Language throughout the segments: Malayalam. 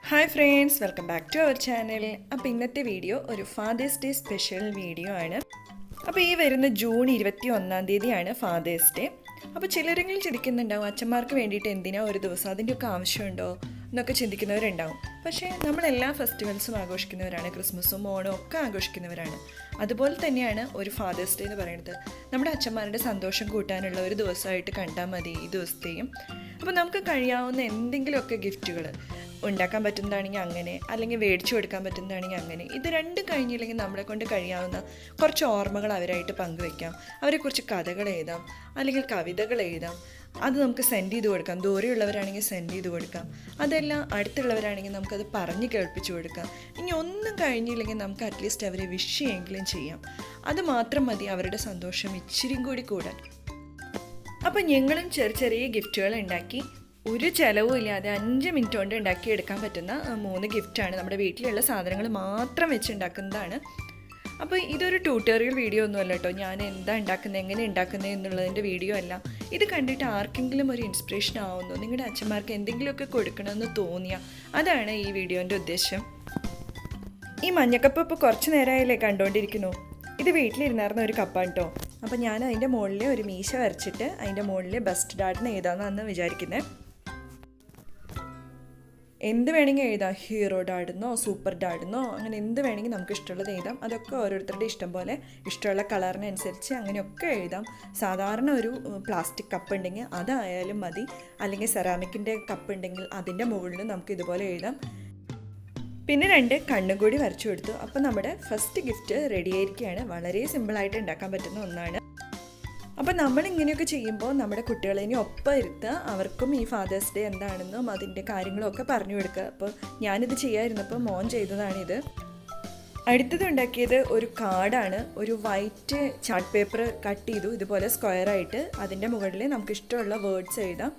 Hi friends, welcome back to our channel. അപ്പോൾ ഇന്നത്തെ വീഡിയോ ഒരു ഫാദേഴ്സ് ഡേ സ്പെഷ്യൽ വീഡിയോ ആണ്. അപ്പോൾ ഈ വരുന്ന ജൂൺ 21 ഫാദേഴ്സ് ഡേ. അപ്പോൾ ചിലരെങ്കിലും ചിന്തിക്കുന്നുണ്ടാവും, അച്ഛന്മാർക്ക് വേണ്ടിയിട്ട് എന്തിനാ ഒരു ദിവസം, അതിൻ്റെയൊക്കെ ആവശ്യമുണ്ടോ എന്നൊക്കെ ചിന്തിക്കുന്നവരുണ്ടാവും. പക്ഷേ നമ്മളെല്ലാ ഫെസ്റ്റിവൽസും ആഘോഷിക്കുന്നവരാണ്, ക്രിസ്മസും ഓണവും ഒക്കെ ആഘോഷിക്കുന്നവരാണ്. അതുപോലെ തന്നെയാണ് ഒരു ഫാദേഴ്സ് ഡേ എന്ന് പറയുന്നത്. നമ്മുടെ അച്ഛന്മാരുടെ സന്തോഷം കൂട്ടാനുള്ള ഒരു ദിവസമായിട്ട് കണ്ടാൽ മതി ഈ ദിവസത്തെയും. അപ്പോൾ നമുക്ക് കഴിയാവുന്ന എന്തെങ്കിലുമൊക്കെ ഗിഫ്റ്റുകൾ ഉണ്ടാക്കാൻ പറ്റുന്നതാണെങ്കിൽ അങ്ങനെ, അല്ലെങ്കിൽ മേടിച്ചു കൊടുക്കാൻ പറ്റുന്നതാണെങ്കിൽ അങ്ങനെ. ഇത് രണ്ടും കഴിഞ്ഞില്ലെങ്കിൽ നമ്മളെ കൊണ്ട് കഴിയാവുന്ന കുറച്ച് ഓർമ്മകൾ അവരായിട്ട് പങ്കുവയ്ക്കാം. അവരെക്കുറിച്ച് കഥകൾ എഴുതാം, അല്ലെങ്കിൽ കവിതകൾ എഴുതാം. അത് നമുക്ക് സെൻഡ് ചെയ്ത് കൊടുക്കാം. ദൂരെയുള്ളവരാണെങ്കിൽ സെൻഡ് ചെയ്ത് കൊടുക്കാം. അതെല്ലാം അടുത്തുള്ളവരാണെങ്കിൽ നമുക്കത് പറഞ്ഞ് കേൾപ്പിച്ചു കൊടുക്കാം. ഇനി ഒന്നും കഴിഞ്ഞില്ലെങ്കിൽ നമുക്ക് അറ്റ്ലീസ്റ്റ് അവരെ വിഷ് ചെയ്യുമെങ്കിലും ചെയ്യാം. അത് മാത്രം മതി അവരുടെ സന്തോഷം ഇച്ചിരിയും കൂടി കൂടാൻ. അപ്പം ഞങ്ങളും ചെറിയ ഗിഫ്റ്റുകൾ ഉണ്ടാക്കി, ഒരു ചിലവും ഇല്ലാതെ 5 മിനിറ്റ് കൊണ്ട് ഉണ്ടാക്കിയെടുക്കാൻ പറ്റുന്ന 3 ഗിഫ്റ്റാണ്. നമ്മുടെ വീട്ടിലുള്ള സാധനങ്ങൾ മാത്രം വെച്ച് ഉണ്ടാക്കുന്നതാണ്. അപ്പോൾ ഇതൊരു ട്യൂട്ടോറിയൽ വീഡിയോ ഒന്നുമല്ല കേട്ടോ. ഞാൻ എന്താ ഉണ്ടാക്കുന്നത്, എങ്ങനെ ഉണ്ടാക്കുന്നത് എന്നുള്ളതിൻ്റെ വീഡിയോ അല്ല. ഇത് കണ്ടിട്ട് ആർക്കെങ്കിലും ഒരു ഇൻസ്പിറേഷൻ ആവുന്നു, നിങ്ങളുടെ അച്ഛന്മാർക്ക് എന്തെങ്കിലുമൊക്കെ കൊടുക്കണമെന്ന് തോന്നിയാൽ അതാണ് ഈ വീഡിയോൻ്റെ ഉദ്ദേശം. ഈ മഞ്ഞക്കപ്പ് ഇപ്പോൾ കുറച്ച് നേരമായില്ലേ കണ്ടുകൊണ്ടിരിക്കുന്നു. ഇത് വീട്ടിലിരുന്നായിരുന്ന ഒരു കപ്പാണ് കേട്ടോ. അപ്പോൾ ഞാൻ അതിൻ്റെ മുകളിൽ ഒരു മീശ വരച്ചിട്ട് അതിൻ്റെ മുകളിൽ ബെസ്റ്റ് ഡാഡിന് എഴുതാമെന്നാണ് വിചാരിക്കുന്നത്. എന്ത് വേണമെങ്കിൽ എഴുതാം, ഹീറോ ഡാഡെന്നോ സൂപ്പർ ഡാഡെന്നോ, അങ്ങനെ എന്ത് വേണമെങ്കിൽ നമുക്ക് ഇഷ്ടമുള്ളത് എഴുതാം. അതൊക്കെ ഓരോരുത്തരുടെ ഇഷ്ടം പോലെ, ഇഷ്ടമുള്ള കളറിനനുസരിച്ച് അങ്ങനെയൊക്കെ എഴുതാം. സാധാരണ ഒരു പ്ലാസ്റ്റിക് കപ്പ് ഉണ്ടെങ്കിൽ അതായാലും മതി, അല്ലെങ്കിൽ സെറാമിക്കിൻ്റെ കപ്പ് ഉണ്ടെങ്കിൽ അതിൻ്റെ മുകളിൽ നമുക്ക് ഇതുപോലെ എഴുതാം. പിന്നെ 2 കണ്ണും കൂടി വരച്ചു കൊടുത്തു. അപ്പോൾ നമ്മുടെ ഫസ്റ്റ് ഗിഫ്റ്റ് റെഡി ആയിരിക്കുകയാണ്. വളരെ സിമ്പിളായിട്ട് ഉണ്ടാക്കാൻ പറ്റുന്ന ഒന്നാണ്. അപ്പോൾ നമ്മളിങ്ങനെയൊക്കെ ചെയ്യുമ്പോൾ നമ്മുടെ കുട്ടികളെ ഇനി ഒപ്പം ഇരുത്തുക, അവർക്കും ഈ ഫാദേഴ്സ് ഡേ എന്താണെന്നും അതിൻ്റെ കാര്യങ്ങളൊക്കെ പറഞ്ഞു കൊടുക്കുക. അപ്പോൾ ഞാനിത് ചെയ്യാതിരുന്നപ്പോൾ മോൻ ചെയ്തതാണിത്. അടുത്തത് ഉണ്ടാക്കിയത് ഒരു കാർഡാണ്. ഒരു വൈറ്റ് ചാർട്ട് പേപ്പർ കട്ട് ചെയ്തു ഇതുപോലെ സ്ക്വയറായിട്ട്. അതിൻ്റെ മുകളിൽ നമുക്ക് ഇഷ്ടമുള്ള വേർഡ്സ് എഴുതാം.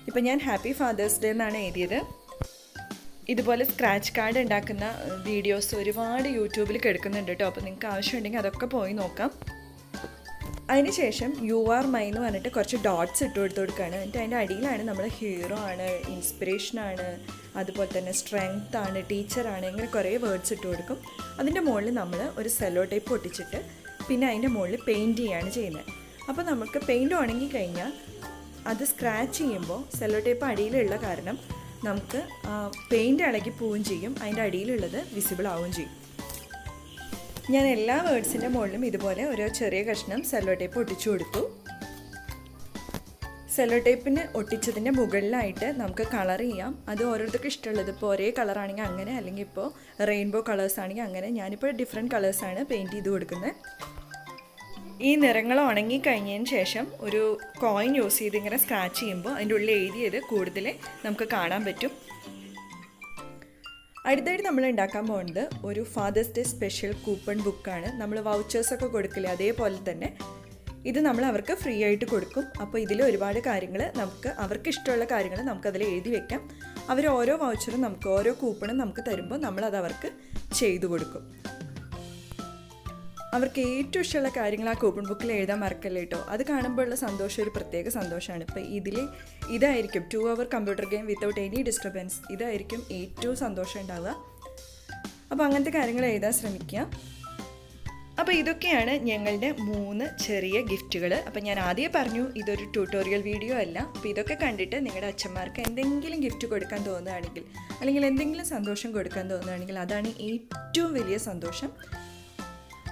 ഇപ്പോൾ ഞാൻ ഹാപ്പി ഫാദേഴ്സ് ഡേ എന്നാണ് എഴുതിയത്. ഇതുപോലെ സ്ക്രാച്ച് കാർഡ് ഉണ്ടാക്കുന്ന വീഡിയോസ് ഒരുപാട് യൂട്യൂബിൽ കിടക്കുന്നുണ്ട് കേട്ടോ. അപ്പോൾ നിങ്ങൾക്ക് ആവശ്യമുണ്ടെങ്കിൽ അതൊക്കെ പോയി നോക്കാം. അതിനുശേഷം യു ആർ മൈ എന്ന് പറഞ്ഞിട്ട് കുറച്ച് ഡോട്ട്സ് ഇട്ട് കൊടുക്കുകയാണ്. എന്നിട്ട് അതിൻ്റെ അടിയിലാണ് നമ്മൾ ഹീറോ ആണ്, ഇൻസ്പിറേഷനാണ്, അതുപോലെ തന്നെ സ്ട്രെങ്ത് ആണ്, ടീച്ചറാണ്, ഇങ്ങനെ കുറേ വേർഡ്സ് ഇട്ട് കൊടുക്കും. അതിൻ്റെ മുകളിൽ നമ്മൾ ഒരു സെല്ലോ ടേപ്പ് ഒട്ടിച്ചിട്ട് പിന്നെ അതിൻ്റെ മുകളിൽ പെയിൻറ്റ് ചെയ്യുകയാണ് ചെയ്യുന്നത്. അപ്പോൾ നമുക്ക് പെയിൻറ്റ് ഉണങ്ങി കഴിഞ്ഞാൽ അത് സ്ക്രാച്ച് ചെയ്യുമ്പോൾ സെല്ലോ ടേപ്പ് അടിയിലുള്ള കാരണം നമുക്ക് പെയിൻറ്റ് ഇളകി പോവുകയും ചെയ്യും, അതിൻ്റെ അടിയിലുള്ളത് വിസിബിൾ ആവുകയും ചെയ്യും. ഞാൻ എല്ലാ വേർഡ്സിൻ്റെ മുകളിലും ഇതുപോലെ ഓരോ ചെറിയ കഷ്ണം സെല്ലോ ടേപ്പ് ഒട്ടിച്ചു കൊടുത്തു. സെല്ലോ ടേപ്പിന് ഒട്ടിച്ചതിൻ്റെ മുകളിലായിട്ട് നമുക്ക് കളർ ചെയ്യാം. അത് ഓരോരുത്തർക്ക് ഇഷ്ടമുള്ളത്. ഇപ്പോൾ ഒരേ കളറാണെങ്കിൽ അങ്ങനെ, അല്ലെങ്കിൽ ഇപ്പോൾ റെയിൻബോ കളേഴ്സ് ആണെങ്കിൽ അങ്ങനെ. ഞാനിപ്പോൾ ഡിഫറെൻറ്റ് കളേഴ്സാണ് പെയിൻറ്റ് ചെയ്ത് കൊടുക്കുന്നത്. ഈ നിറങ്ങൾ ഉണങ്ങി കഴിഞ്ഞതിന് ശേഷം ഒരു കോയിൻ യൂസ് ചെയ്ത് ഇങ്ങനെ സ്ക്രാച്ച് ചെയ്യുമ്പോൾ അതിൻ്റെ ഉള്ളിൽ എഴുതിയത് കൂടുതൽ നമുക്ക് കാണാൻ പറ്റും. അടുത്തായിട്ട് നമ്മൾ ഉണ്ടാക്കാൻ പോകുന്നത് ഒരു ഫാദേഴ്സ് ഡേ സ്പെഷ്യൽ കൂപ്പൺ ബുക്കാണ്. നമ്മൾ വൗച്ചേഴ്സൊക്കെ കൊടുക്കില്ലേ, അതേപോലെ തന്നെ ഇത് നമ്മൾ അവർക്ക് ഫ്രീ ആയിട്ട് കൊടുക്കും. അപ്പോൾ ഇതിൽ ഒരുപാട് കാര്യങ്ങൾ അവർക്ക് ഇഷ്ടമുള്ള കാര്യങ്ങൾ നമുക്കതിൽ എഴുതി വെക്കാം. അവർ ഓരോ വൗച്ചറും ഓരോ കൂപ്പണും നമുക്ക് തരുമ്പോൾ നമ്മളത് അവർക്ക് ചെയ്തു കൊടുക്കും. അവർക്ക് ഏറ്റവും ഇഷ്ടമുള്ള കാര്യങ്ങൾ ആ കൂപ്പൺ ബുക്കിൽ എഴുതാൻ മറക്കല്ലേ കേട്ടോ. അത് കാണുമ്പോഴുള്ള സന്തോഷം ഒരു പ്രത്യേക സന്തോഷമാണ്. ഇപ്പോൾ ഇതായിരിക്കും 2 hour computer game without any disturbance. ഇതായിരിക്കും ഏറ്റവും സന്തോഷം ഉണ്ടാവുക. അപ്പോൾ അങ്ങനത്തെ കാര്യങ്ങൾ എഴുതാൻ ശ്രമിക്കുക. അപ്പോൾ ഇതൊക്കെയാണ് ഞങ്ങളുടെ 3 ചെറിയ ഗിഫ്റ്റുകൾ. അപ്പോൾ ഞാൻ ആദ്യം പറഞ്ഞു ഇതൊരു ട്യൂട്ടോറിയൽ വീഡിയോ അല്ല. അപ്പോൾ ഇതൊക്കെ കണ്ടിട്ട് നിങ്ങളുടെ അച്ഛന്മാർക്ക് എന്തെങ്കിലും ഗിഫ്റ്റ് കൊടുക്കാൻ തോന്നുകയാണെങ്കിൽ, അല്ലെങ്കിൽ എന്തെങ്കിലും സന്തോഷം കൊടുക്കാൻ തോന്നുകയാണെങ്കിൽ അതാണ് ഏറ്റവും വലിയ സന്തോഷം.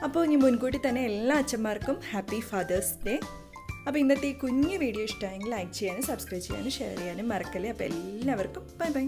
അപ്പോൾ ഇനി മുൻകൂട്ടി തന്നെ എല്ലാ അച്ഛന്മാർക്കും ഹാപ്പി ഫാദേഴ്സ് ഡേ. അപ്പോൾ ഇന്നത്തെ ഈ കുഞ്ഞു വീഡിയോ ഇഷ്ടമായെങ്കിൽ ലൈക്ക് ചെയ്യാനും സബ്സ്ക്രൈബ് ചെയ്യാനും ഷെയർ ചെയ്യാനും മറക്കല്ലേ. അപ്പോൾ എല്ലാവർക്കും ബൈ ബൈ.